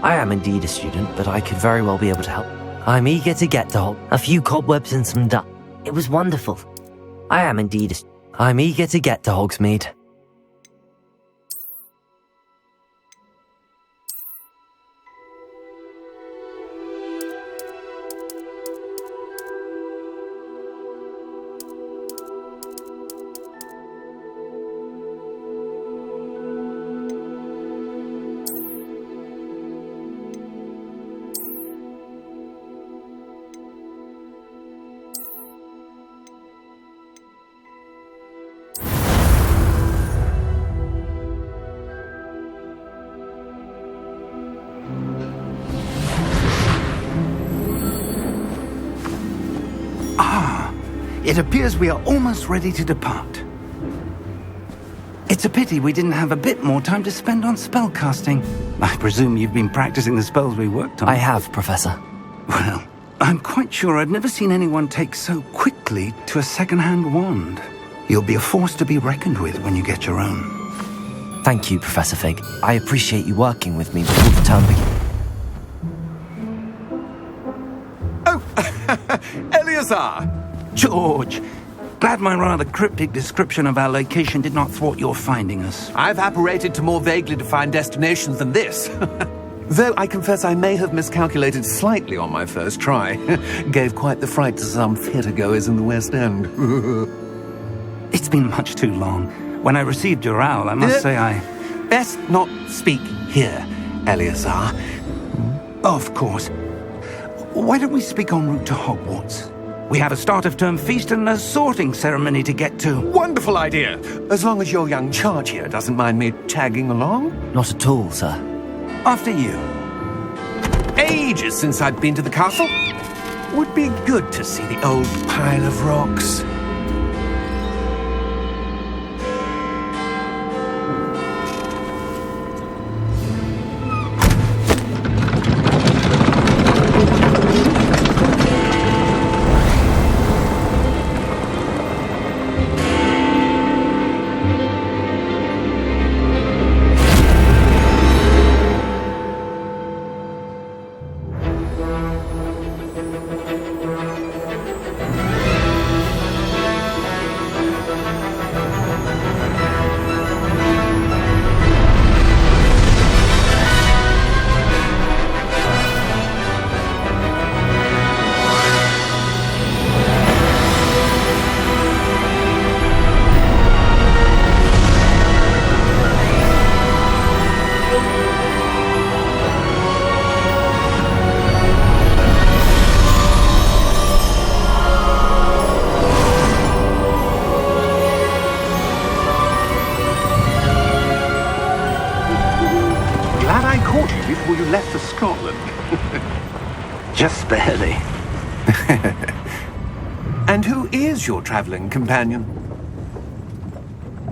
I am indeed a student, but I could very well be able to help. I'm eager to get to a few cobwebs and some dust. It was wonderful. I am indeed I'm eager to get to Hogsmeade. It appears we are almost ready to depart. It's a pity we didn't have a bit more time to spend on spellcasting. I presume you've been practicing the spells we worked on. I have, Professor. Well, I'm quite sure I've never seen anyone take so quickly to a second-hand wand. You'll be a force to be reckoned with when you get your own. Thank you, Professor Fig. I appreciate you working with me before the term begins. Oh, Eleazar! George, glad my rather cryptic description of our location did not thwart your finding us. I've apparated to more vaguely defined destinations than this. Though I confess I may have miscalculated slightly on my first try. Gave quite the fright to some theatre-goers in the West End. It's been much too long. When I received your owl, I must say I... Best not speak here, Eleazar. Of course. Why don't we speak en route to Hogwarts? We have a start-of-term feast and a sorting ceremony to get to. Wonderful idea! As long as your young charge here doesn't mind me tagging along. Not at all, sir. After you. Ages since I'd been to the castle. Would be good to see the old pile of rocks. Before you left for Scotland. Just barely. And who is your travelling companion?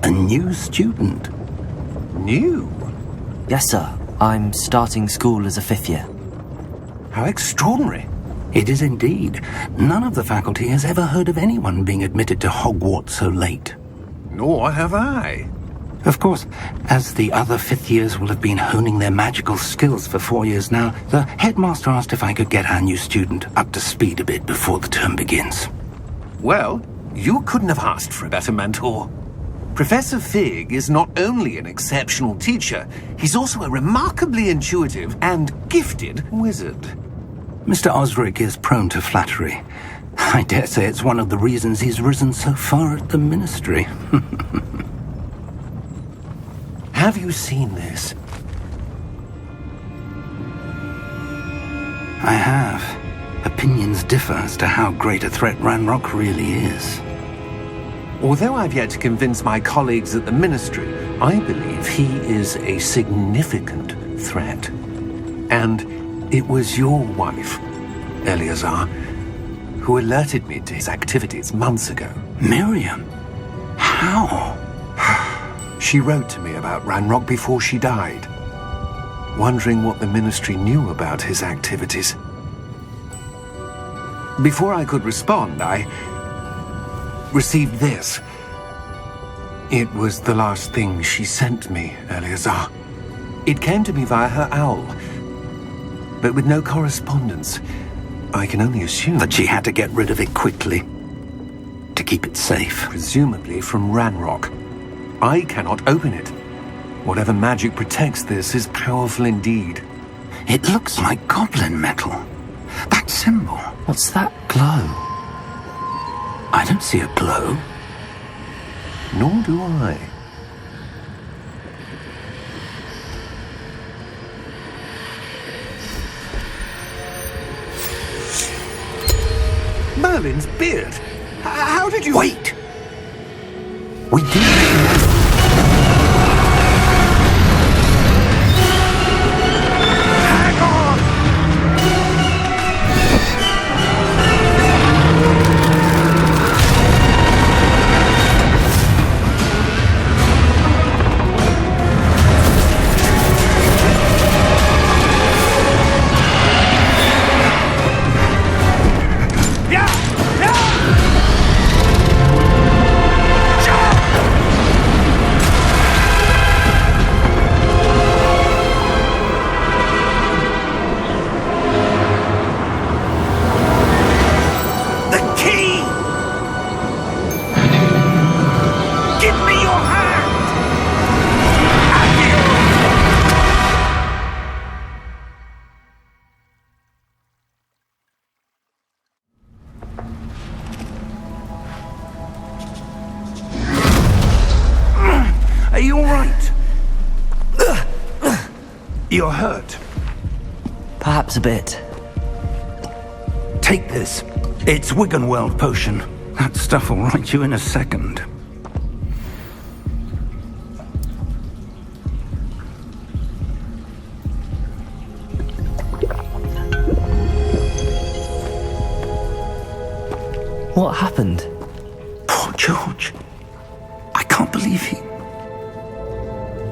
A new student. New? Yes, sir. I'm starting school as a 5th year. How extraordinary. It is indeed. None of the faculty has ever heard of anyone being admitted to Hogwarts so late. Nor have I. Of course, as the other 5th years will have been honing their magical skills for 4 years now, the headmaster asked if I could get our new student up to speed a bit before the term begins. Well, you couldn't have asked for a better mentor. Professor Fig is not only an exceptional teacher, he's also a remarkably intuitive and gifted wizard. Mr. Osric is prone to flattery. I dare say it's one of the reasons he's risen so far at the ministry. Have you seen this? I have. Opinions differ as to how great a threat Ranrock really is. Although I've yet to convince my colleagues at the Ministry, I believe he is a significant threat. And it was your wife, Eleazar, who alerted me to his activities months ago. Miriam? How? She wrote to me about Ranrock before she died, wondering what the Ministry knew about his activities. Before I could respond, I received this. It was the last thing she sent me, Eleazar. It came to me via her owl. but with no correspondence. I can only assume That she had to get rid of it quickly to keep it safe. presumably from Ranrock. I cannot open it. Whatever magic protects this is powerful indeed. It looks like goblin metal. That symbol. What's that glow? I don't see a glow. Nor do I. Merlin's beard. How did you... Wait! We didn't. Are you all right? You're hurt. Perhaps a bit. Take this. It's Wiggenweld potion. That stuff will right you in a second. What happened? Poor George. I can't believe he...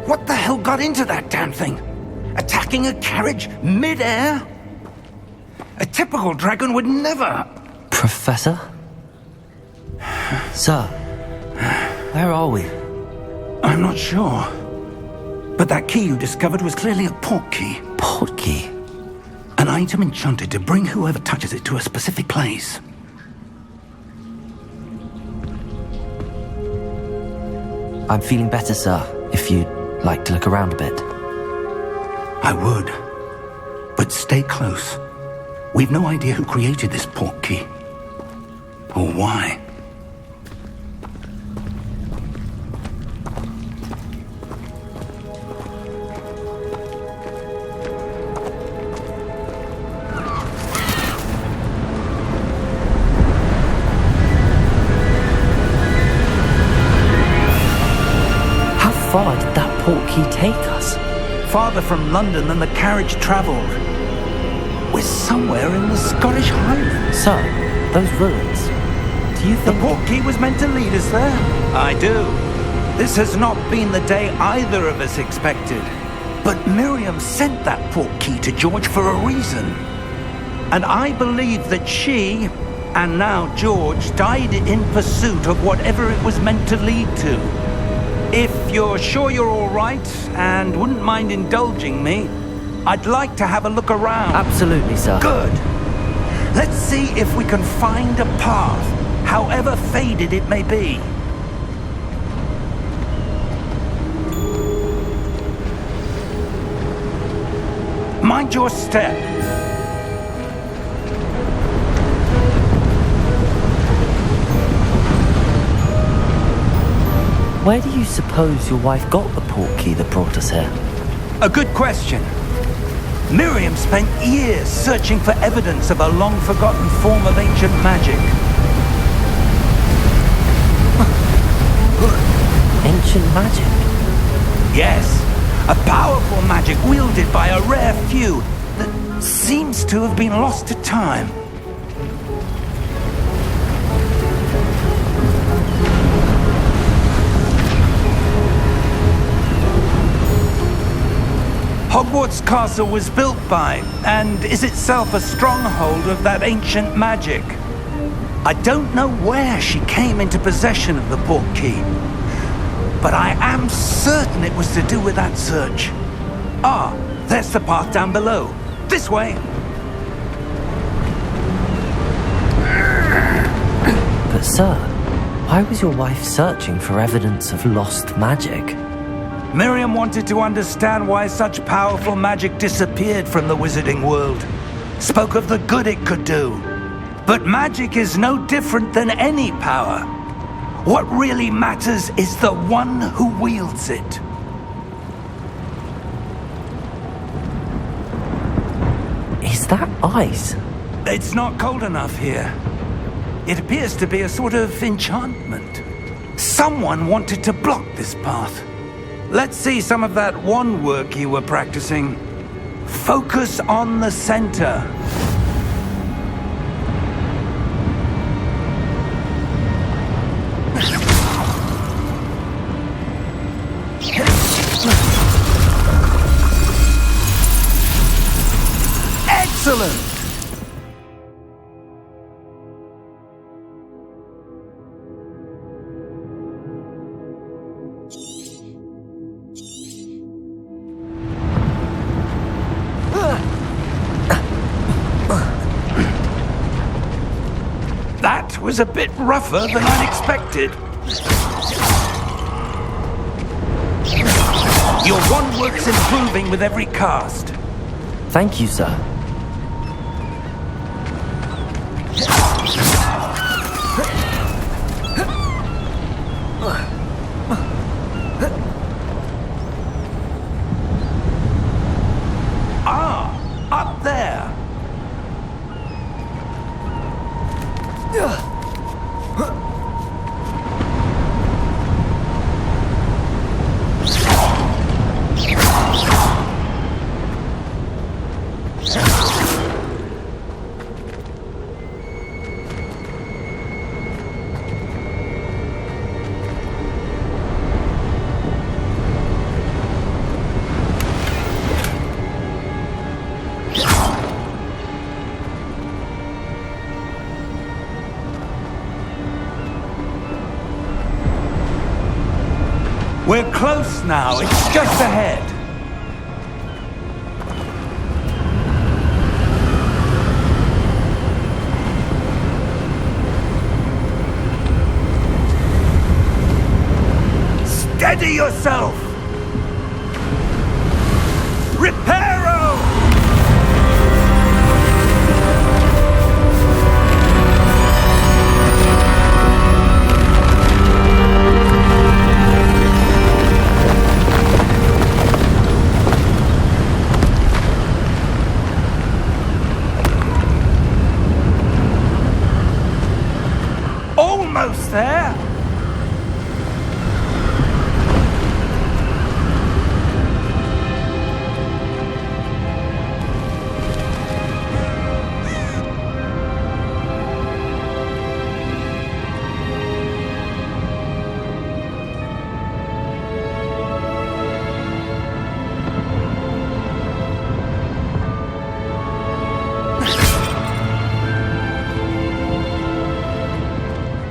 What the hell got into that damn thing? Attacking a carriage mid-air? A typical dragon would never... Professor? Sir, where are we? I'm not sure. But that key you discovered was clearly a port key. Port key? An item enchanted to bring whoever touches it to a specific place. I'm feeling better, sir, if you'd like to look around a bit. I would. But stay close. We've no idea who created this port key. Or why. How far did that port key take us? Farther from London than the carriage travelled. We're somewhere in the Scottish Highlands. Sir, those ruins. Do you The think... port key was meant to lead us there? I do. This has not been the day either of us expected. But Miriam sent that port key to George for a reason. And I believe that she, and now George, died in pursuit of whatever it was meant to lead to. If you're sure you're all right and wouldn't mind indulging me, I'd like to have a look around. Absolutely, sir. Good. Let's see if we can find a path, however faded it may be. Mind your step. Where do you suppose your wife got the port key that brought us here? A good question. Miriam spent years searching for evidence of a long-forgotten form of ancient magic. Ancient magic? Yes, a powerful magic wielded by a rare few that seems to have been lost to time. Hogwart's castle was built by, and is itself a stronghold of that ancient magic. I don't know where she came into possession of the port key, but I am certain it was to do with that search. Ah, there's the path down below. This way. But sir, why was your wife searching for evidence of lost magic? Miriam wanted to understand why such powerful magic disappeared from the wizarding world. Spoke of the good it could do. But magic is no different than any power. What really matters is the one who wields it. Is that ice? It's not cold enough here. It appears to be a sort of enchantment. Someone wanted to block this path. Let's see some of that wand work you were practicing. Focus on the center. Excellent! That was a bit rougher than I'd expected. Your wand work's improving with every cast. Thank you, sir. Up there. We're close now. It's just ahead. Steady yourself! Reparo! Almost there!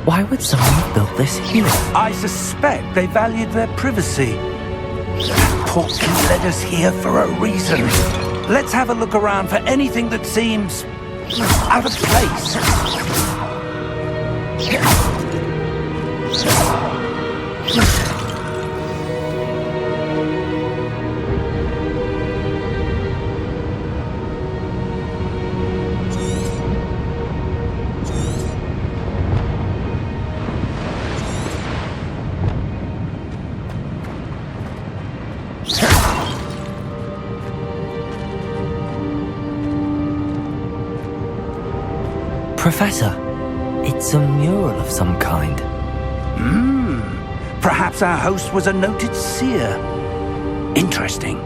Why would someone have built this here? I suspect they valued their privacy. That portkey led us here for a reason. Let's have a look around for anything that seems out of place. Professor, it's a mural of some kind. Perhaps our host was a noted seer. Interesting.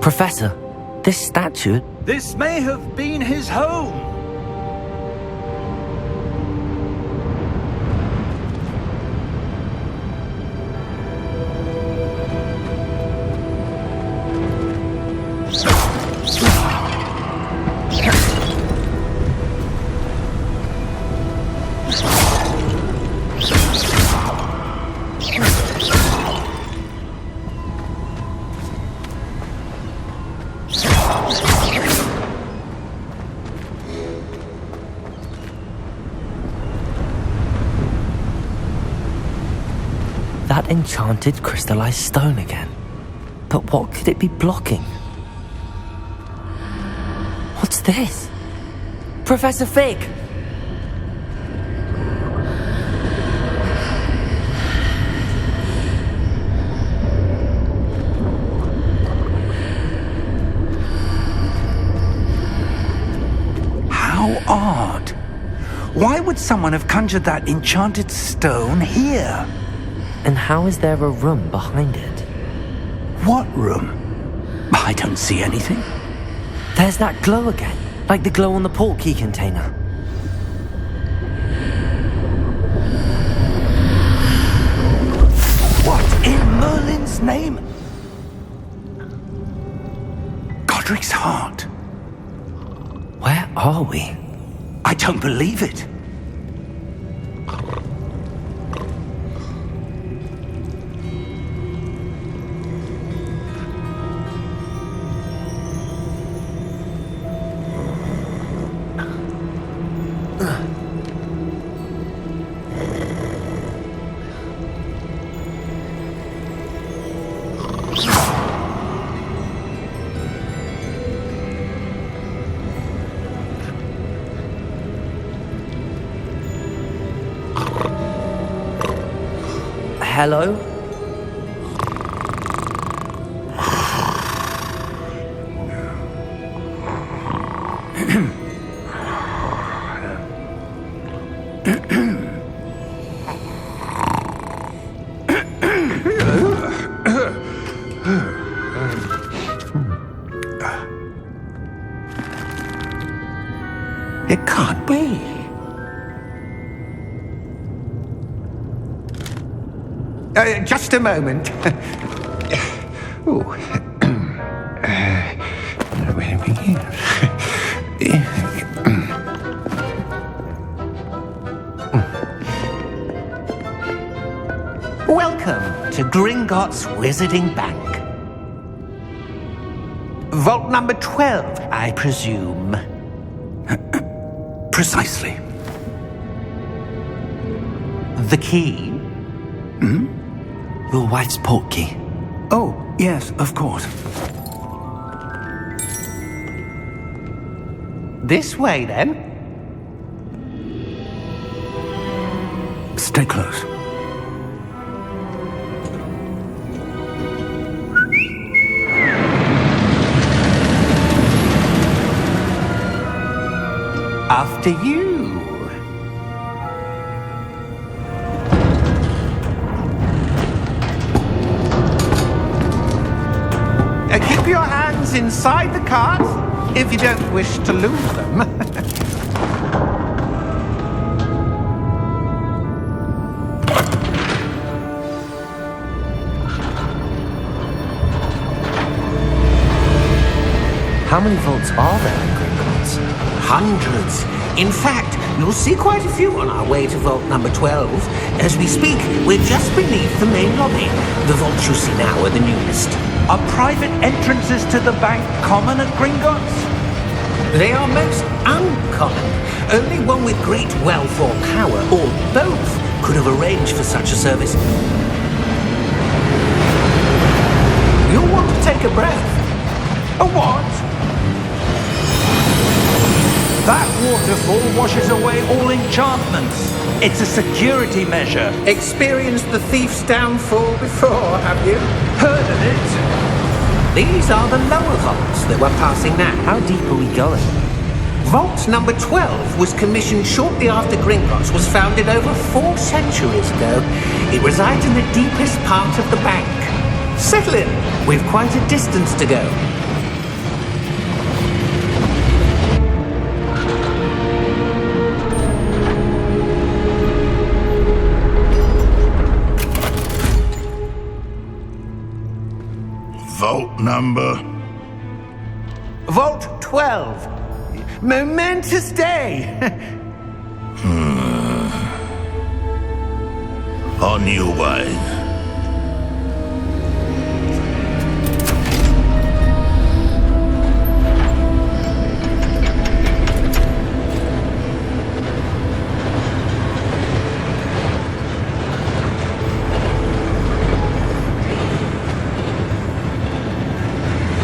Professor, This statue... This may have been his home. That enchanted crystallized stone again. But what could it be blocking? What's this? Professor Fig! How odd. Why would someone have conjured that enchanted stone here? And how is there a room behind it? What room? I don't see anything. There's that glow again, like the glow on the portkey container. What in Merlin's name? Godric's heart. Where are we? I don't believe it. Hello? It can't be. Just a moment. Oh. Where are we here? Welcome to Gringotts Wizarding Bank. Vault number 12, I presume. Precisely. The key? Your wife's portkey. Oh, yes, of course. This way, then. Stay close. After you. Keep your hands inside the cart if you don't wish to lose them. How many vaults are there in Gringotts? Hundreds. In fact, you'll see quite a few on our way to vault number 12. As we speak, we're just beneath the main lobby. The vaults you see now are the newest. Are private entrances to the bank common at Gringotts? They are most uncommon. Only one with great wealth or power, or both, could have arranged for such a service. You'll want to take a breath. A what? That waterfall washes away all enchantments. It's a security measure. Experienced the thief's downfall before, have you? Heard of it? These are the lower vaults that we're passing now. How deep are we going? Vault number 12 was commissioned shortly after Gringotts was founded over 4 centuries ago. It resides in the deepest part of the bank. Settle in. We've quite a distance to go. number? Vault 12. Momentous day. On you, wine.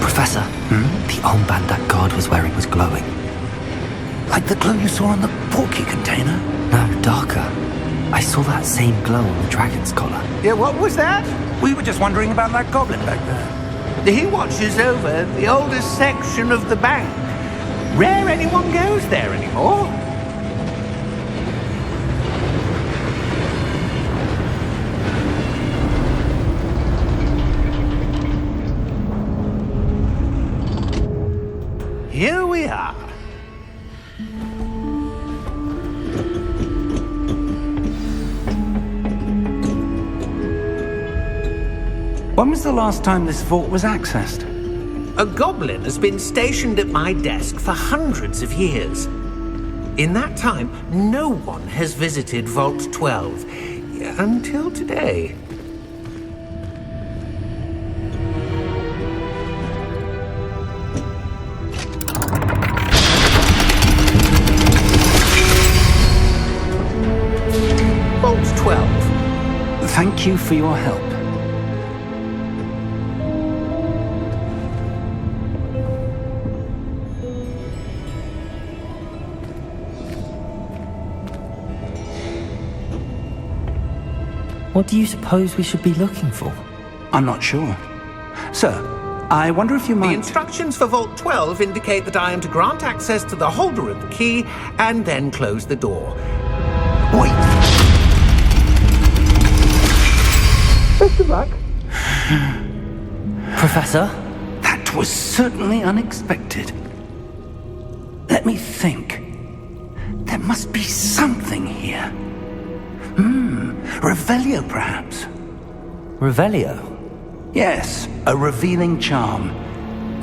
Professor, the armband that guard was wearing was glowing. Like the glow you saw on the porky container? No, darker. I saw that same glow on the dragon's collar. Yeah, what was that? We were just wondering about that goblin back there. He watches over the oldest section of the bank. Rare anyone goes there anymore. Here we are. When was the last time this vault was accessed? A goblin has been stationed at my desk for hundreds of years. In that time, no one has visited Vault 12 until today. Vault 12. Thank you for your help. What do you suppose we should be looking for? I'm not sure. Sir, I wonder if you The might... instructions for Vault 12 indicate that I am to grant access to the holder of the key and then close the door. Wait! Best of luck. Professor? That was certainly unexpected. Let me think. There must be something here. Revelio, perhaps? Revelio? Yes, a revealing charm.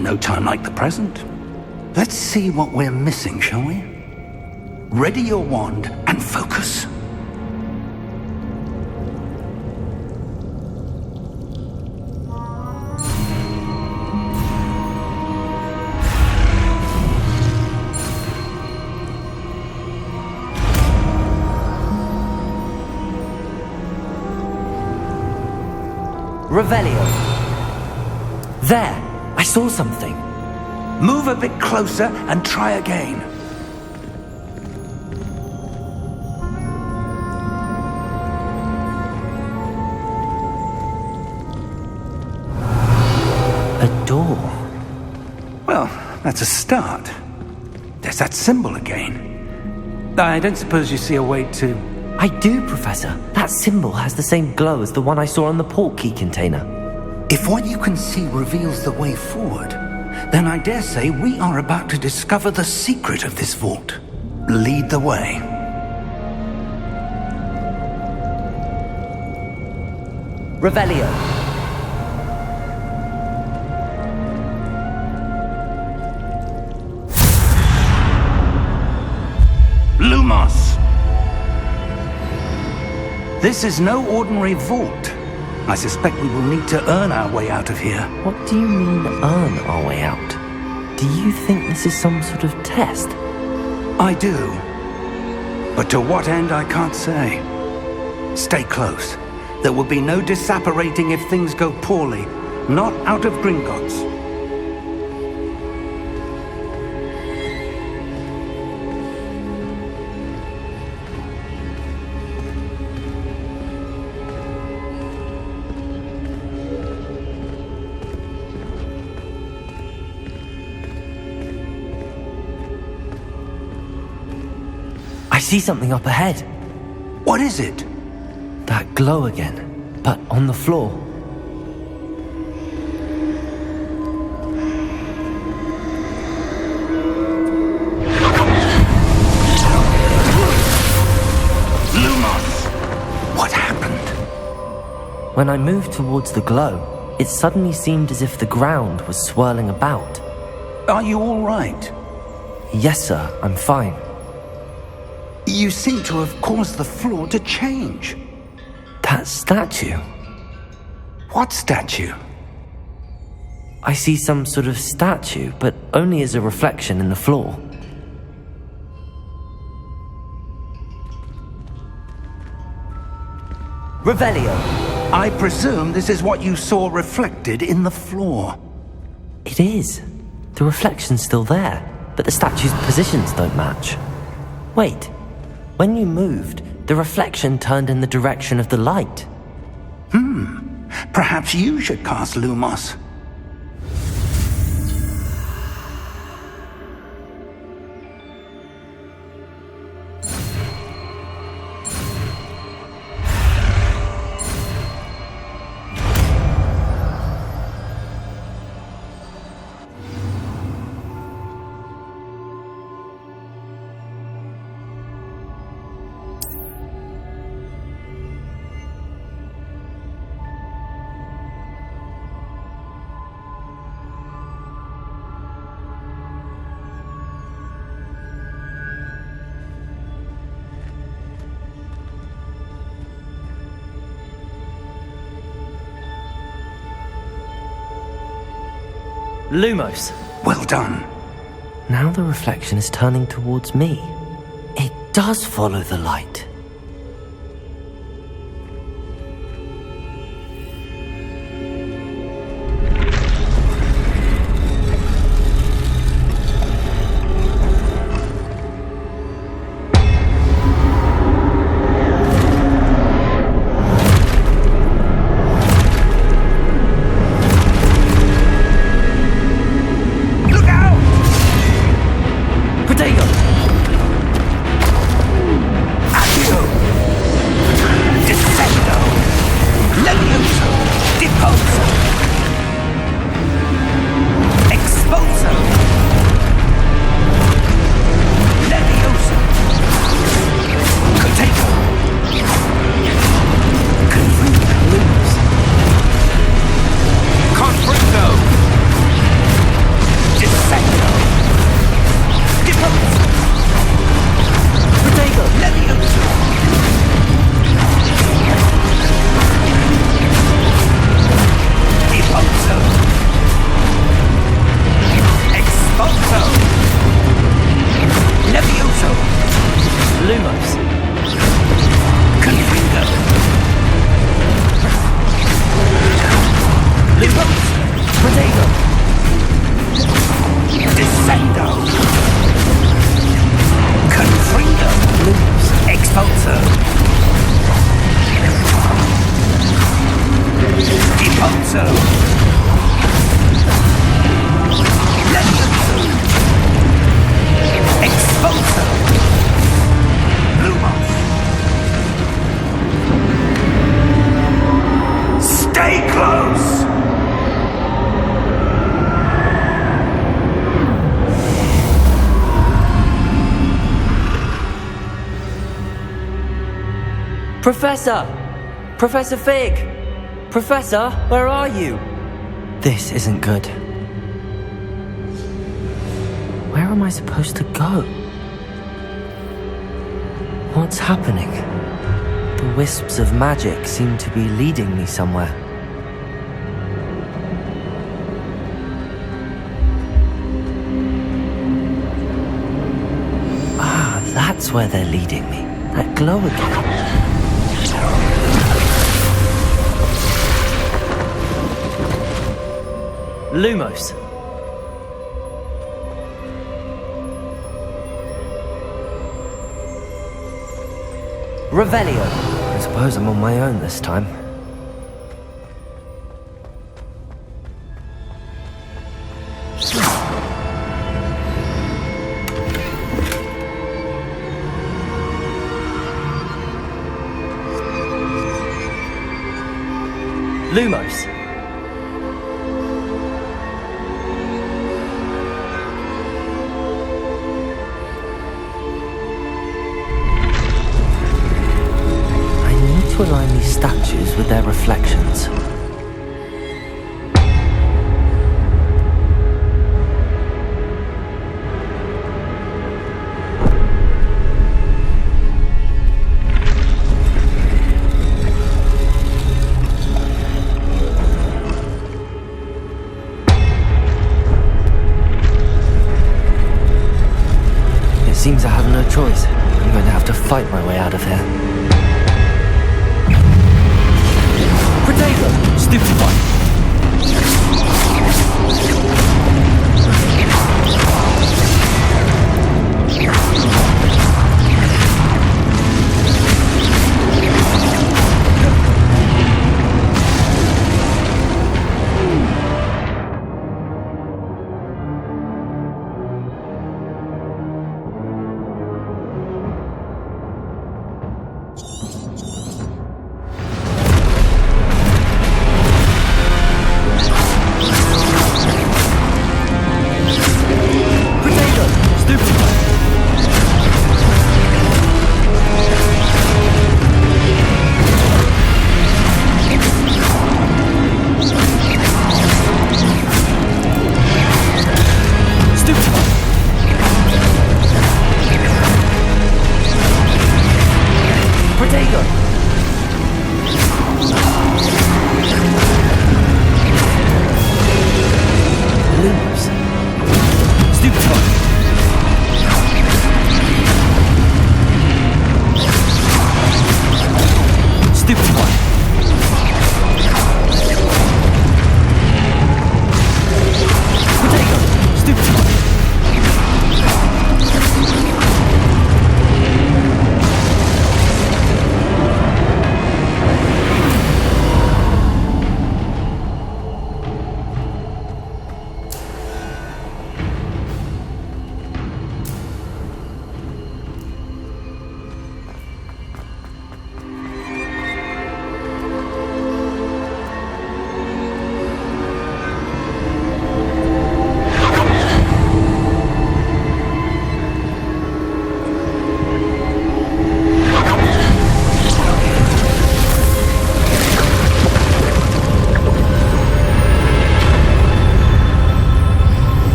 No time like the present. Let's see what we're missing, shall we? Ready your wand and focus. Revelio. There! I saw something. Move a bit closer and try again. A door. Well, that's a start. There's that symbol again. I don't suppose you see a way to... I do, Professor. That symbol has the same glow as the one I saw on the port key container. If what you can see reveals the way forward, then I dare say we are about to discover the secret of this vault. Lead the way. Revelio. Lumos! This is no ordinary vault. I suspect we will need to earn our way out of here. What do you mean, earn our way out? Do you think this is some sort of test? I do. But to what end, I can't say. Stay close. There will be no disapparating if things go poorly. Not out of Gringotts. I see something up ahead. What is it? That glow again, but on the floor. Lumos! What happened? When I moved towards the glow, it suddenly seemed as if the ground was swirling about. Are you all right? Yes, sir, I'm fine. You seem to have caused the floor to change. That statue? What statue? I see some sort of statue, but only as a reflection in the floor. Revelio! I presume this is what you saw reflected in the floor. It is. The reflection's still there, but the statue's positions don't match. Wait, when you moved, the reflection turned in the direction of the light. Perhaps you should cast Lumos. Lumos! Well done. Now the reflection is turning towards me. It does follow the light. Professor! Professor Fig! Professor, where are you? This isn't good. Where am I supposed to go? What's happening? The wisps of magic seem to be leading me somewhere. Ah, that's where they're leading me. That glow again. Lumos. Revelio. I suppose I'm on my own this time. Lumos. I need to align these statues with their reflections. choice. I'm going to have to fight my way out of here. Potato! Stupid one!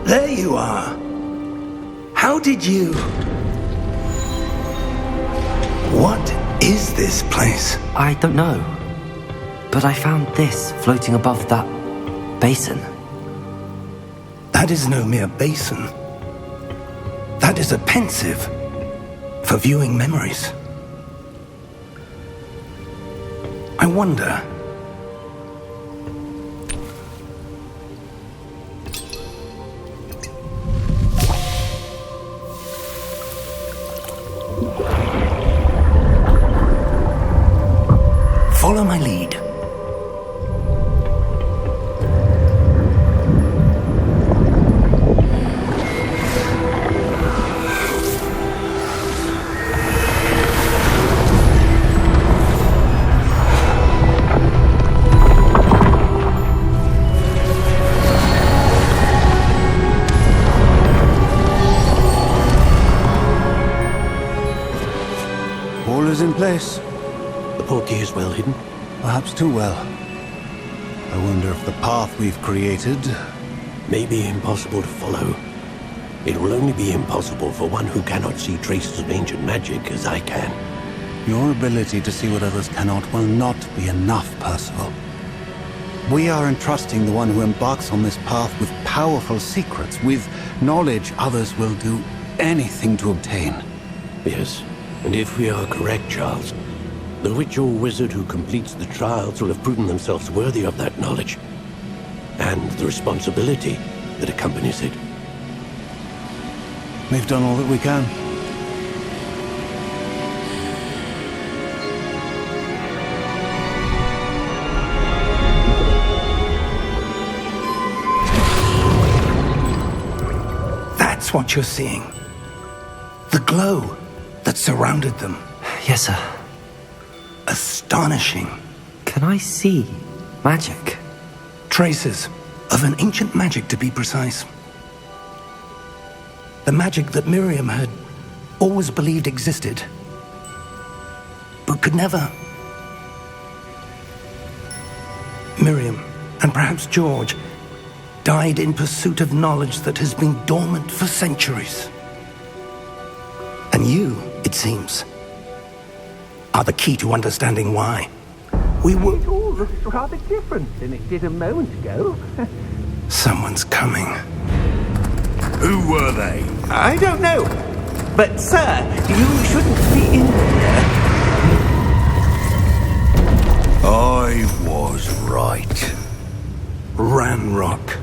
There you are. How did you... What is this place? I don't know. But I found this floating above that basin. That is no mere basin. That is a pensive for viewing memories. I wonder... Follow my lead. All is in place. The portkey is well hidden. Perhaps too well. I wonder if the path we've created... May be impossible to follow. It will only be impossible for one who cannot see traces of ancient magic as I can. Your ability to see what others cannot will not be enough, Percival. We are entrusting the one who embarks on this path with powerful secrets, with knowledge others will do anything to obtain. Yes, and if we are correct, Charles, the witch or wizard who completes the trials will have proven themselves worthy of that knowledge, and the responsibility that accompanies it. We've done all that we can. That's what you're seeing. The glow that surrounded them. Yes, sir. Astonishing. Can I see magic? Traces of an ancient magic, to be precise. The magic that Miriam had always believed existed, but could never. Miriam, and perhaps George, died in pursuit of knowledge that has been dormant for centuries. And you, it seems, are the key to understanding why. It all looks rather different than it did a moment ago. Someone's coming. Who were they? I don't know. But, sir, you shouldn't be in here. I was right. Ranrock.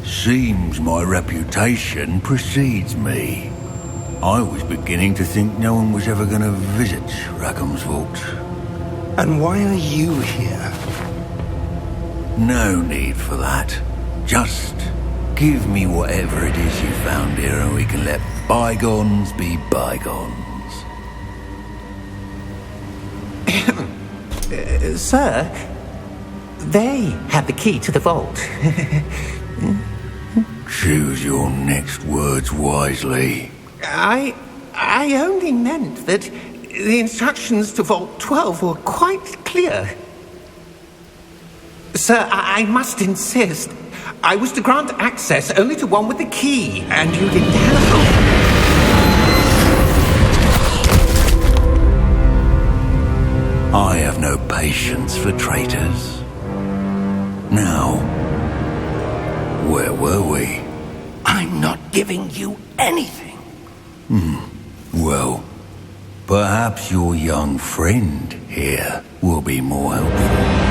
Seems my reputation precedes me. I was beginning to think no one was ever going to visit Rackham's vault. And why are you here? No need for that. Just give me whatever it is you found here and we can let bygones be bygones. Sir, they had the key to the vault. Choose your next words wisely. I only meant that the instructions to Vault 12 were quite clear. Sir, I must insist. I was to grant access only to one with the key, and you didn't have I have no patience for traitors. Now, where were we? I'm not giving you anything. Well, perhaps your young friend here will be more helpful.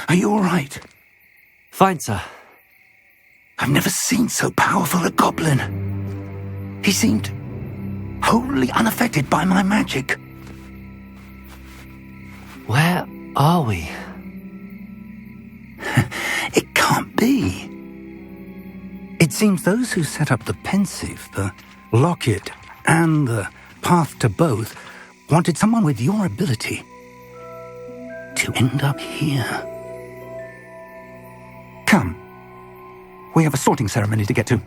Are you all right? Fine, sir. I've never seen so powerful a goblin. He seemed wholly unaffected by my magic. Where are we? It can't be. It seems those who set up the pensive, the locket, and the path to both wanted someone with your ability to end up here. Come. We have a sorting ceremony to get to.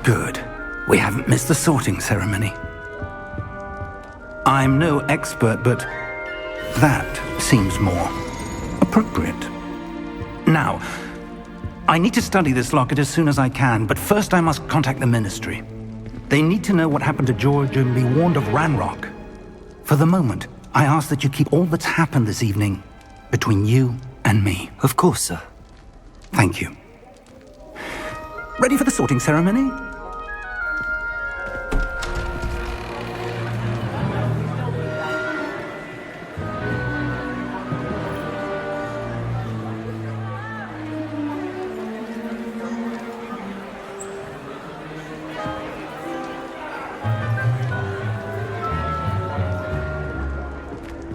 Good. We haven't missed the sorting ceremony. I'm no expert, but that seems more appropriate. Now, I need to study this locket as soon as I can, but first I must contact the Ministry. They need to know what happened to George and be warned of Ranrock. For the moment, I ask that you keep all that's happened this evening between you and me. Of course, sir. Thank you. Ready for the sorting ceremony?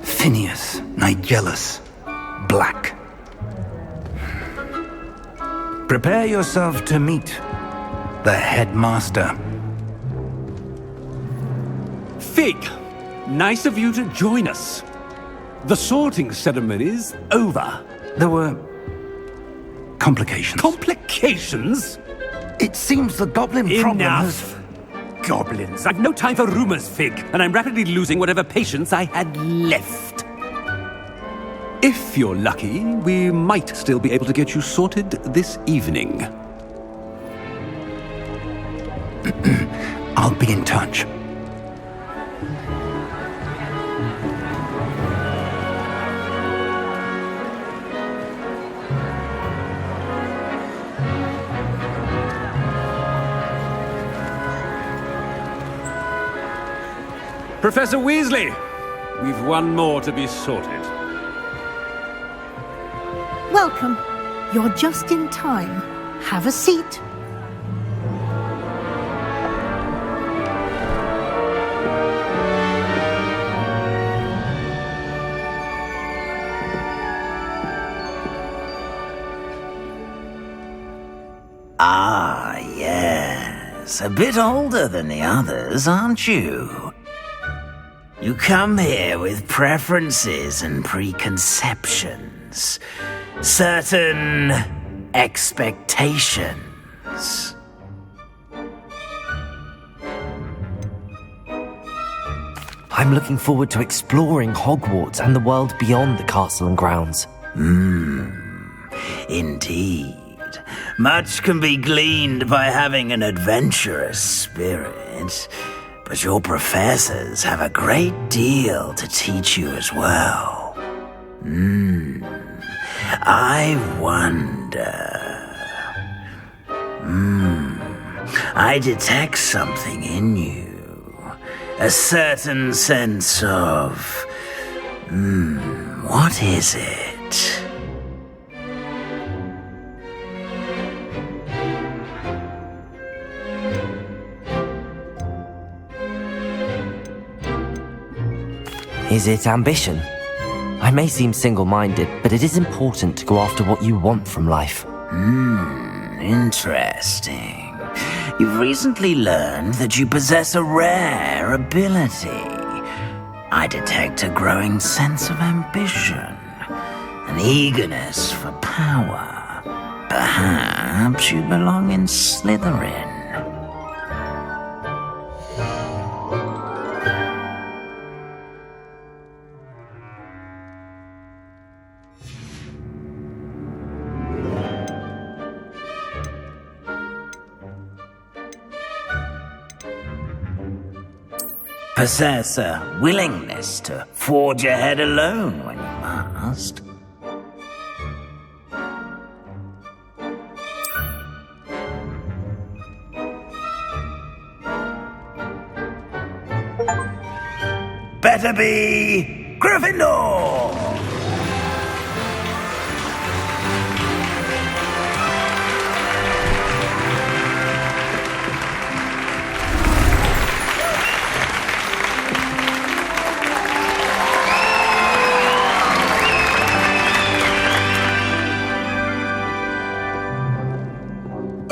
Phineas, Nigellus, Black. Prepare yourself to meet the headmaster. Fig, nice of you to join us. The sorting ceremony's over. There were complications. Complications? It seems the goblin problem has... Enough! Goblins. I've no time for rumors, Fig, and I'm rapidly losing whatever patience I had left. If you're lucky, we might still be able to get you sorted this evening. I'll be in touch. Professor Weasley, we've one more to be sorted. Welcome. You're just in time. Have a seat. Ah, yes. A bit older than the others, aren't you? You come here with preferences and preconceptions. Certain expectations. I'm looking forward to exploring Hogwarts and the world beyond the castle and grounds. Indeed. Much can be gleaned by having an adventurous spirit, but your professors have a great deal to teach you as well. I wonder... I detect something in you. A certain sense of... what is it? Is it ambition? I may seem single-minded, but it is important to go after what you want from life. Interesting. You've recently learned that you possess a rare ability. I detect a growing sense of ambition, an eagerness for power. Perhaps you belong in Slytherin. Possess a willingness to forge ahead alone when you must. Better be Gryffindor!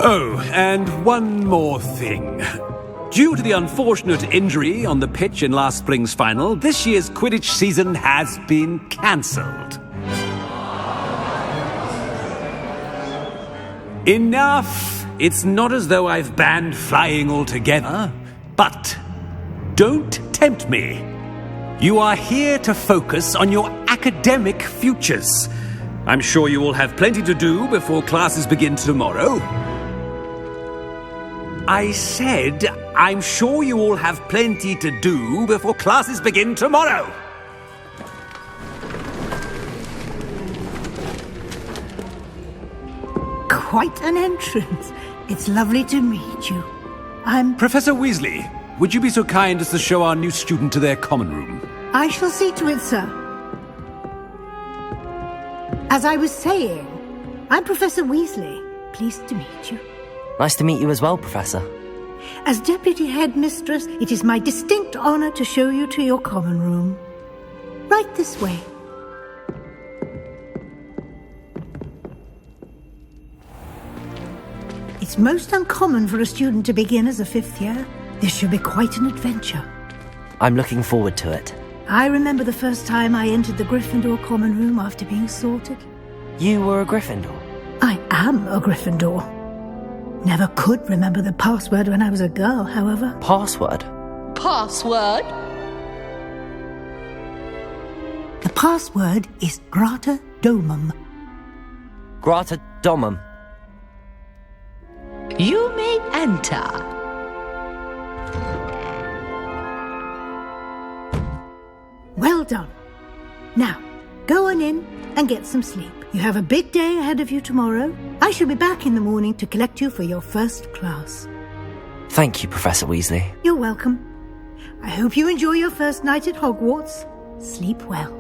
Oh, and one more thing. Due to the unfortunate injury on the pitch in last spring's final, this year's Quidditch season has been cancelled. Enough It's not as though I've banned flying altogether, but don't tempt me. You are here to focus on your academic futures. I'm sure you all have plenty to do before classes begin tomorrow. I said, I'm sure you all have plenty to do before classes begin tomorrow. Quite an entrance. It's lovely to meet you. I'm... Professor Weasley, would you be so kind as to show our new student to their common room? I shall see to it, sir. As I was saying, I'm Professor Weasley. Pleased to meet you. Nice to meet you as well, Professor. As Deputy Headmistress, it is my distinct honor to show you to your common room. Right this way. It's most uncommon for a student to begin as a fifth year. This should be quite an adventure. I'm looking forward to it. I remember the first time I entered the Gryffindor common room after being sorted. You were a Gryffindor? I am a Gryffindor. Never could remember the password when I was a girl, however. Password? Password? The password is Grata Domum. Grata Domum. You may enter. Well done. Now, go on in and get some sleep. You have a big day ahead of you tomorrow. I shall be back in the morning to collect you for your first class. Thank you, Professor Weasley. You're welcome. I hope you enjoy your first night at Hogwarts. Sleep well.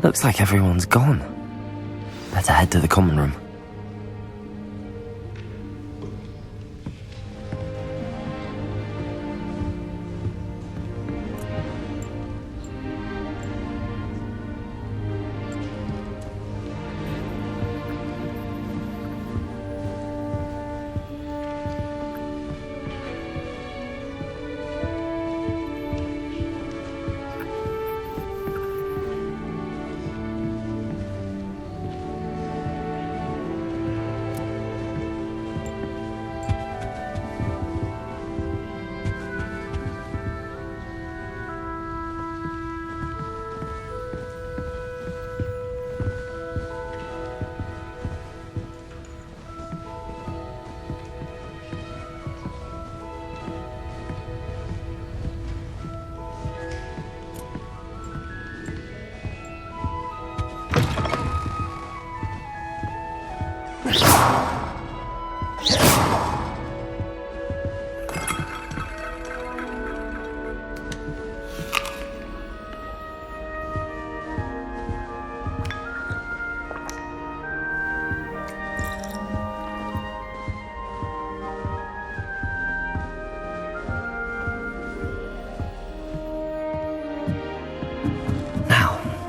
Looks like everyone's gone. Better head to the common room.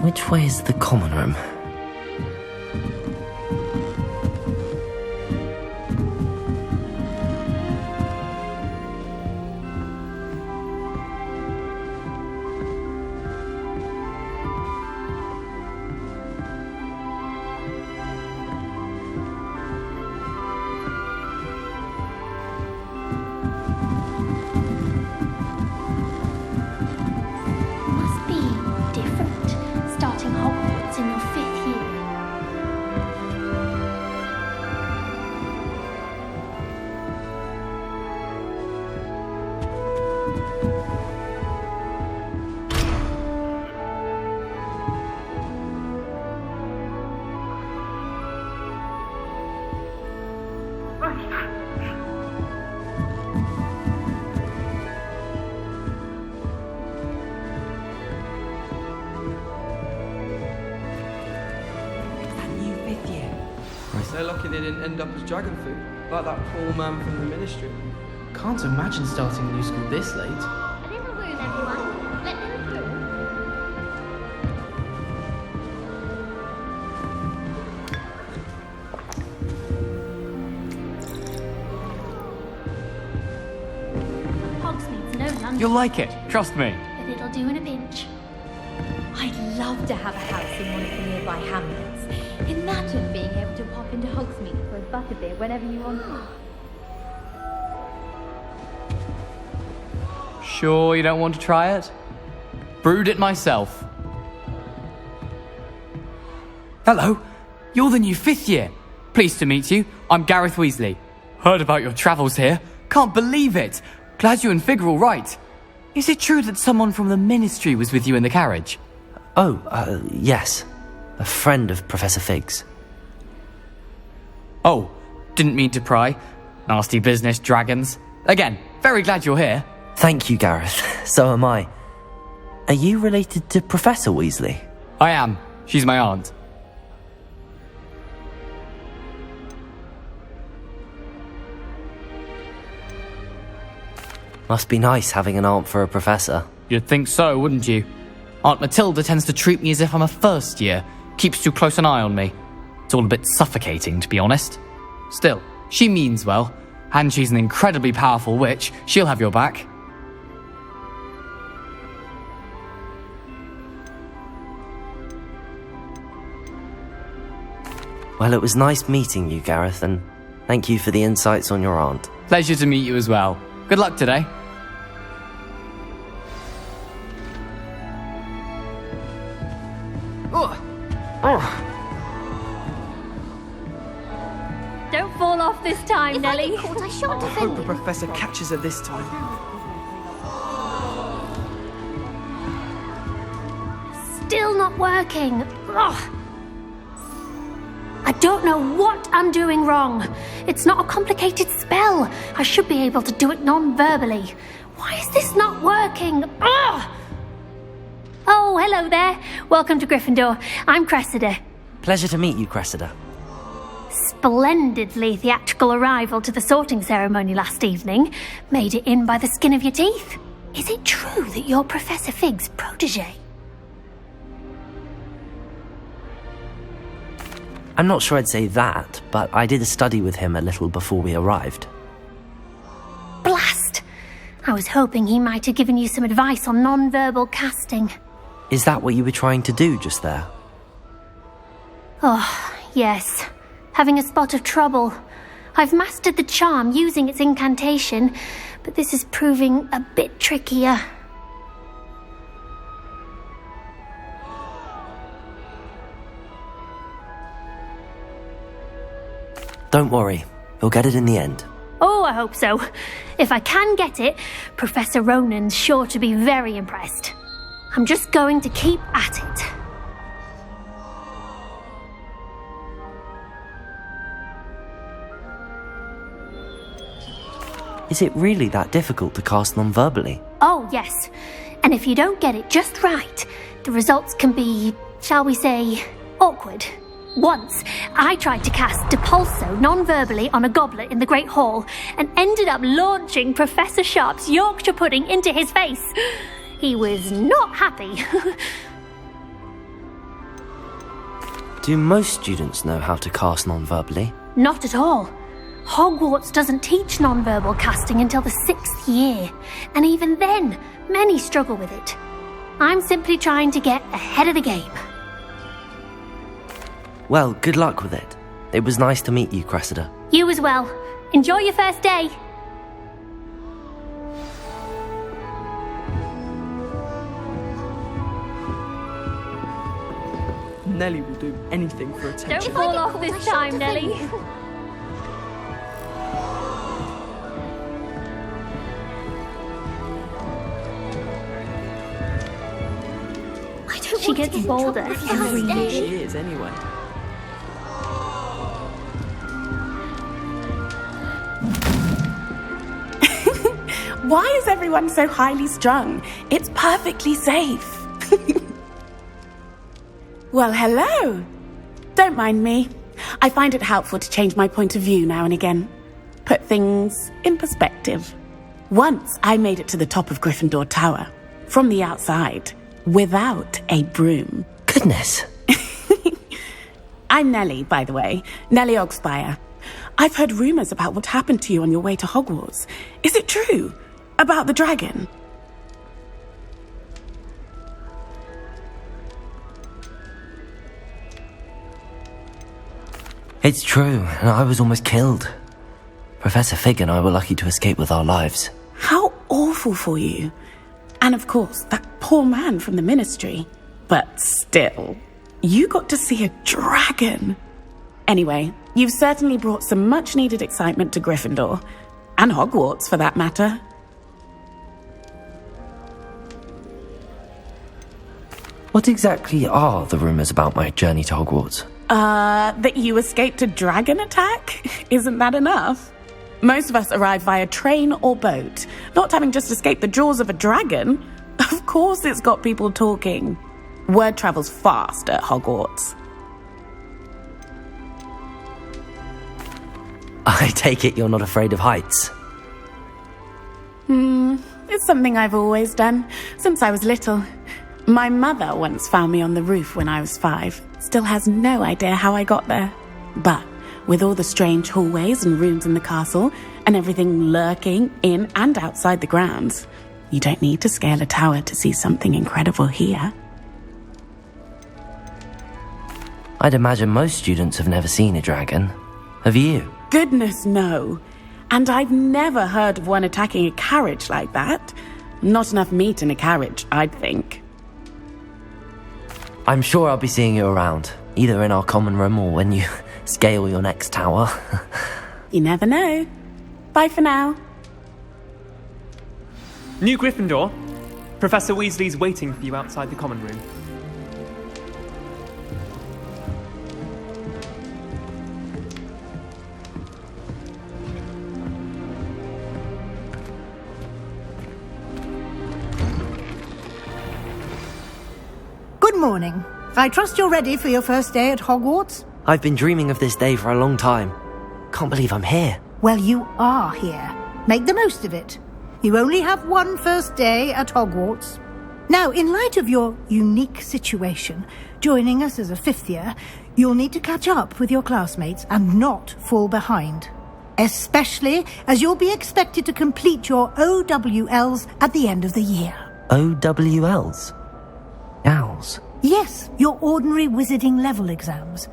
Which way is the common room? Must be different, starting Hogwarts in your 5th year. So lucky they didn't end up as dragon food, like that poor man from the ministry. Can't imagine starting a new school this late. A little room, everyone. Let them through. You'll like it, trust me. but it'll do in a pinch. I'd love to have a house in one of the nearby hamlets. Imagine being able to pop into Hogsmeade for a butterbeer whenever you want. Sure you don't want to try it? Brewed it myself. Hello, you're the new 5th year. Pleased to meet you. I'm Gareth Weasley. Heard about your travels here. Can't believe it. Glad you and Fig are all right. Is it true that someone from the Ministry was with you in the carriage? Oh, yes. A friend of Professor Fig's. Oh, didn't mean to pry. Nasty business, dragons. Again, very glad you're here. Thank you, Gareth. So am I. Are you related to Professor Weasley? I am. She's my aunt. Must be nice having an aunt for a professor. You'd think so, wouldn't you? Aunt Matilda tends to treat me as if I'm a first year. Keeps too close an eye on me. It's all a bit suffocating, to be honest. Still, she means well. And she's an incredibly powerful witch. She'll have your back. Well, it was nice meeting you, Gareth, and thank you for the insights on your aunt. Pleasure to meet you as well. Good luck today. Don't fall off this time, Nelly. I hope the Professor catches her this time. Still not working. Ugh. I don't know what I'm doing wrong. It's not a complicated spell. I should be able to do it non-verbally. Why is this not working? Ugh. Oh, hello there. Welcome to Gryffindor. I'm Cressida. Pleasure to meet you, Cressida. Splendidly theatrical arrival to the sorting ceremony last evening. Made it in by the skin of your teeth. Is it true that you're Professor Fig's protege? I'm not sure I'd say that, but I did a study with him a little before we arrived. Blast! I was hoping he might have given you some advice on non-verbal casting. Is that what you were trying to do just there? Oh, yes. Having a spot of trouble. I've mastered the charm using its incantation, but this is proving a bit trickier. Don't worry, you'll get it in the end. Oh, I hope so. If I can get it, Professor Ronan's sure to be very impressed. I'm just going to keep at it. Is it really that difficult to cast non-verbally? Oh, yes. And if you don't get it just right, the results can be, shall we say, awkward. Once, I tried to cast Depulso non-verbally on a goblet in the Great Hall and ended up launching Professor Sharp's Yorkshire pudding into his face. He was not happy. Do most students know how to cast non-verbally? Not at all. Hogwarts doesn't teach non-verbal casting until the 6th year, and even then, many struggle with it. I'm simply trying to get ahead of the game. Well, good luck with it. It was nice to meet you, Cressida. You as well. Enjoy your first day. Nelly will do anything for attention. Don't fall off this time, Nelly. She gets bolder every year. She is, anyway. Why is everyone so highly strung? It's perfectly safe. Well, hello. Don't mind me. I find it helpful to change my point of view now and again. Put things in perspective. Once I made it to the top of Gryffindor Tower, from the outside, without a broom. Goodness. I'm Nellie, by the way. Nellie Ogspire. I've heard rumours about what happened to you on your way to Hogwarts. Is it true? About the dragon? It's true, and I was almost killed. Professor Fig and I were lucky to escape with our lives. How awful for you. And of course, that poor man from the Ministry. But still, you got to see a dragon. Anyway, you've certainly brought some much-needed excitement to Gryffindor. And Hogwarts, for that matter. What exactly are the rumours about my journey to Hogwarts? That you escaped a dragon attack? Isn't that enough? Most of us arrive via train or boat, not having just escaped the jaws of a dragon. Of course it's got people talking. Word travels fast at Hogwarts. I take it you're not afraid of heights? It's something I've always done, since I was little. My mother once found me on the roof when I was 5. Still has no idea how I got there. But with all the strange hallways and rooms in the castle, and everything lurking in and outside the grounds, you don't need to scale a tower to see something incredible here. I'd imagine most students have never seen a dragon. Have you? Goodness, no. And I've never heard of one attacking a carriage like that. Not enough meat in a carriage, I'd think. I'm sure I'll be seeing you around, either in our common room or when you scale your next tower. You never know. Bye for now. New Gryffindor. Professor Weasley's waiting for you outside the common room. Good morning. I trust you're ready for your first day at Hogwarts? I've been dreaming of this day for a long time. Can't believe I'm here. Well, you are here. Make the most of it. You only have one first day at Hogwarts. Now, in light of your unique situation, joining us as a 5th year, you'll need to catch up with your classmates and not fall behind. Especially as you'll be expected to complete your OWLs at the end of the year. OWLs? Owls? Yes, your ordinary wizarding level exams.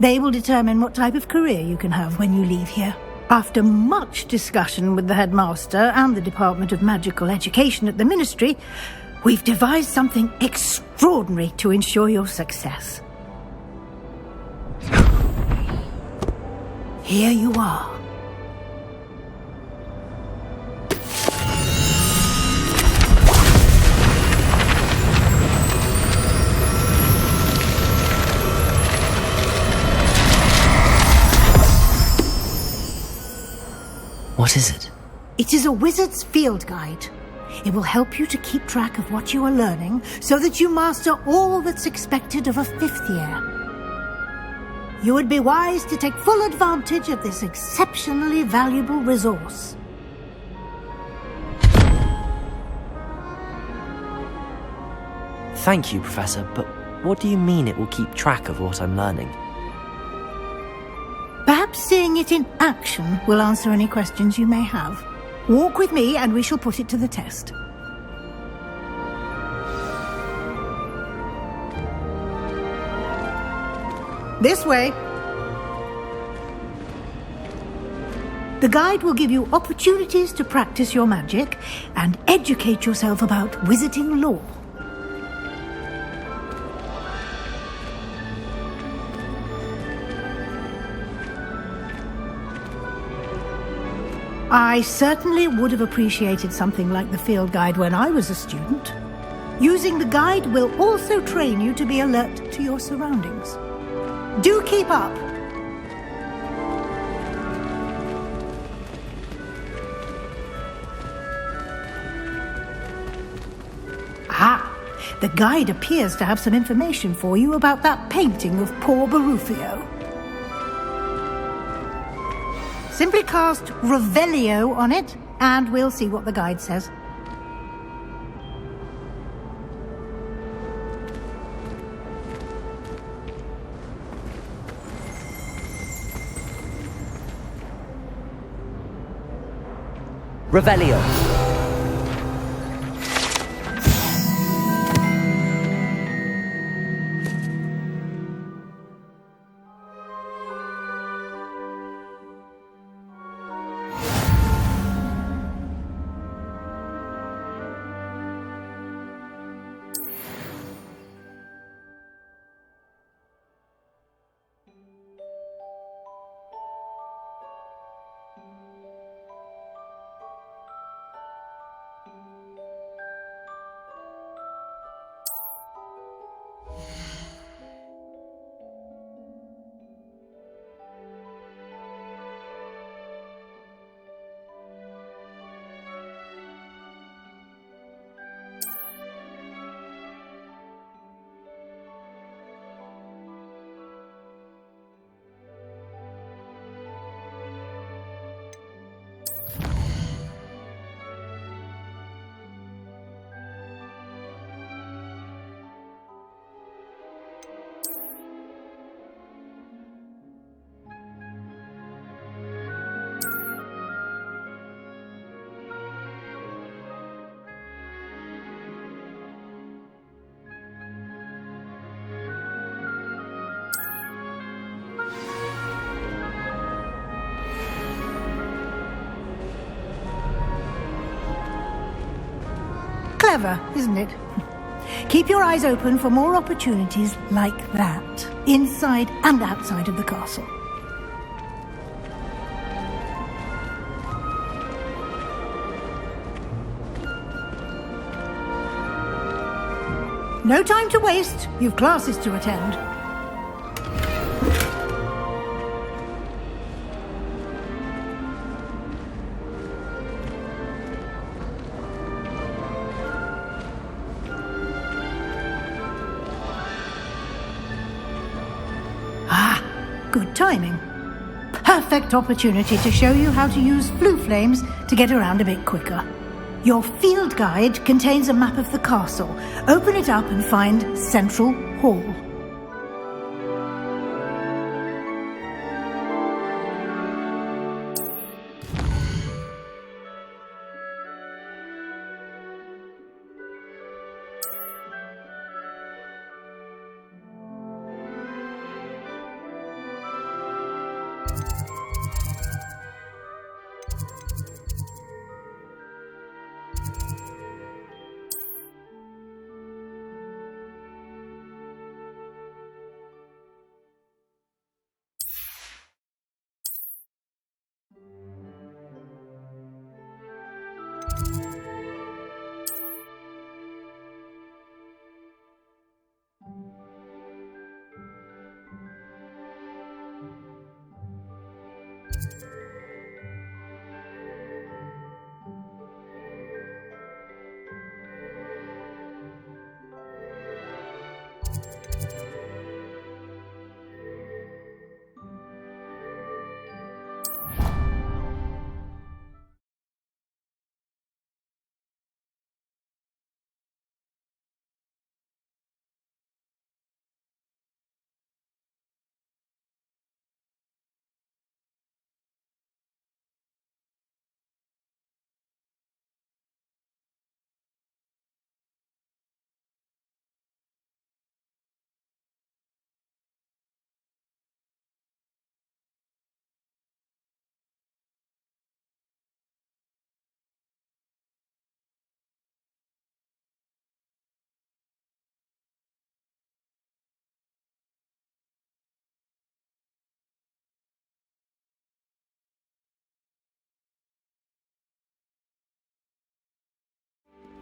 They will determine what type of career you can have when you leave here. After much discussion with the headmaster and the Department of Magical Education at the Ministry, we've devised something extraordinary to ensure your success. Here you are. What is it? It is a wizard's field guide. It will help you to keep track of what you are learning so that you master all that's expected of a 5th year. You would be wise to take full advantage of this exceptionally valuable resource. Thank you, Professor, but what do you mean it will keep track of what I'm learning? Perhaps seeing it in action will answer any questions you may have. Walk with me and we shall put it to the test. This way. The guide will give you opportunities to practice your magic and educate yourself about wizarding lore. I certainly would have appreciated something like the field guide when I was a student. Using the guide will also train you to be alert to your surroundings. Do keep up! Ah, the guide appears to have some information for you about that painting of poor Barufio. Simply cast Revelio on it, and we'll see what the guide says. Revelio. Clever, isn't it? Keep your eyes open for more opportunities like that, inside and outside of the castle. No time to waste. You've classes to attend. Good timing. Perfect opportunity to show you how to use flue flames to get around a bit quicker. Your field guide contains a map of the castle. Open it up and find Central Hall.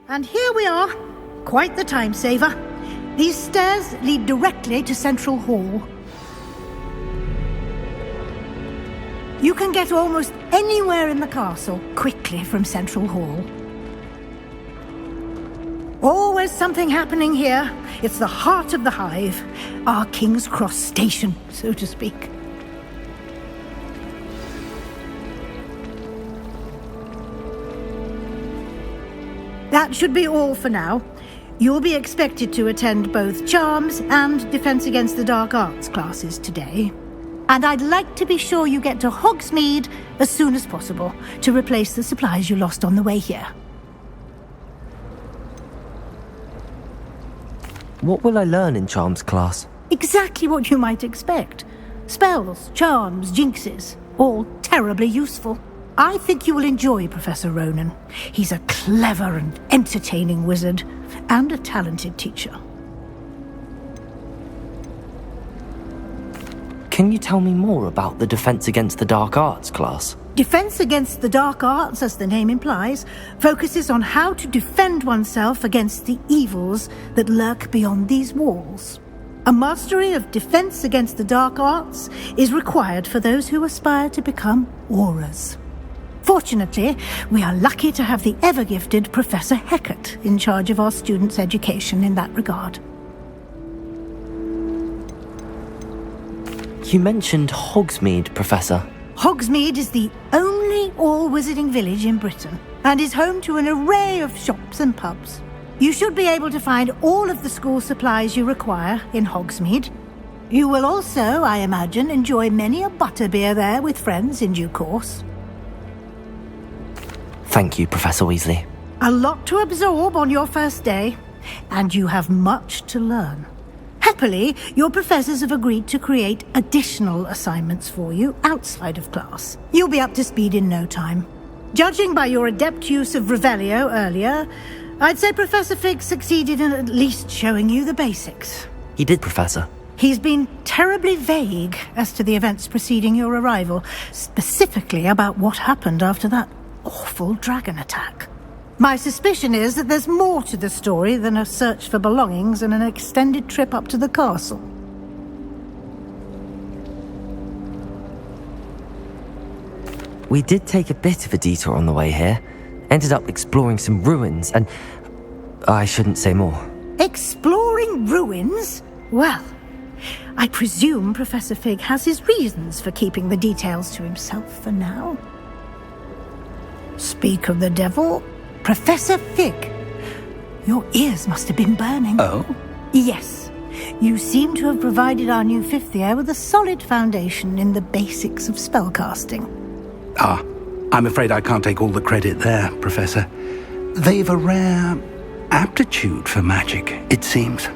And here we are. Quite the time saver. These stairs lead directly to Central Hall. You can get almost anywhere in the castle quickly from Central Hall. Always something happening here. It's the heart of the hive. Our King's Cross station, so to speak. That should be all for now. You'll be expected to attend both Charms and Defense Against the Dark Arts classes today. And I'd like to be sure you get to Hogsmeade as soon as possible to replace the supplies you lost on the way here. What will I learn in Charms class? Exactly what you might expect. Spells, charms, jinxes, all terribly useful. I think you will enjoy Professor Ronan. He's a clever and entertaining wizard, and a talented teacher. Can you tell me more about the Defense Against the Dark Arts class? Defense Against the Dark Arts, as the name implies, focuses on how to defend oneself against the evils that lurk beyond these walls. A mastery of Defense Against the Dark Arts is required for those who aspire to become Aurors. Fortunately, we are lucky to have the ever-gifted Professor Hecat in charge of our students' education in that regard. You mentioned Hogsmeade, Professor. Hogsmeade is the only all-wizarding village in Britain and is home to an array of shops and pubs. You should be able to find all of the school supplies you require in Hogsmeade. You will also, I imagine, enjoy many a butterbeer there with friends in due course. Thank you, Professor Weasley. A lot to absorb on your first day, and you have much to learn. Happily, your professors have agreed to create additional assignments for you outside of class. You'll be up to speed in no time. Judging by your adept use of Revelio earlier, I'd say Professor Fig succeeded in at least showing you the basics. He did, Professor. He's been terribly vague as to the events preceding your arrival, specifically about what happened after that awful dragon attack. My suspicion is that there's more to the story than a search for belongings and an extended trip up to the castle. We did take a bit of a detour on the way here. Ended up exploring some ruins and... I shouldn't say more. Exploring ruins? Well, I presume Professor Fig has his reasons for keeping the details to himself for now. Speak of the devil, Professor Fig. Your ears must have been burning. Oh? Yes. You seem to have provided our new fifth year with a solid foundation in the basics of spellcasting. Ah, I'm afraid I can't take all the credit there, Professor. They've a rare aptitude for magic, it seems.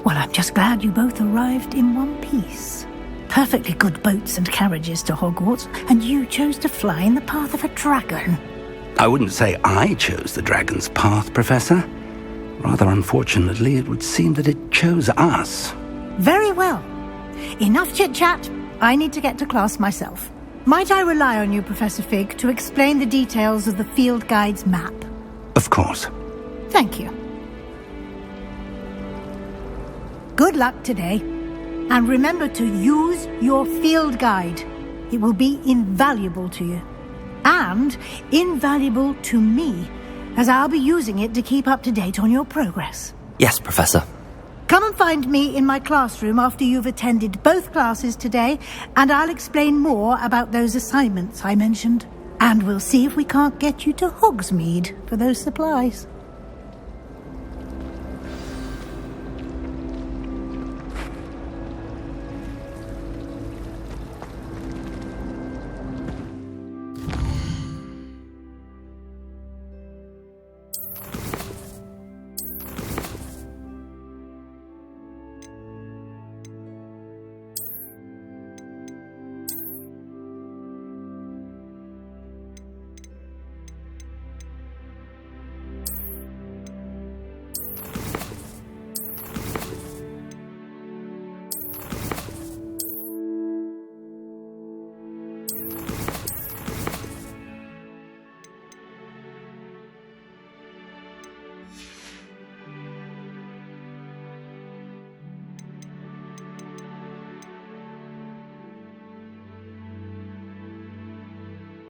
Well, I'm just glad you both arrived in one piece. Perfectly good boats and carriages to Hogwarts, and you chose to fly in the path of a dragon. I wouldn't say I chose the dragon's path, Professor. Rather unfortunately, it would seem that it chose us. Very well. Enough chit-chat. I need to get to class myself. Might I rely on you, Professor Fig, to explain the details of the field guide's map? Of course. Thank you. Good luck today. And remember to use your field guide. It will be invaluable to you. And invaluable to me, as I'll be using it to keep up to date on your progress. Yes, Professor. Come and find me in my classroom after you've attended both classes today, and I'll explain more about those assignments I mentioned. And we'll see if we can't get you to Hogsmeade for those supplies.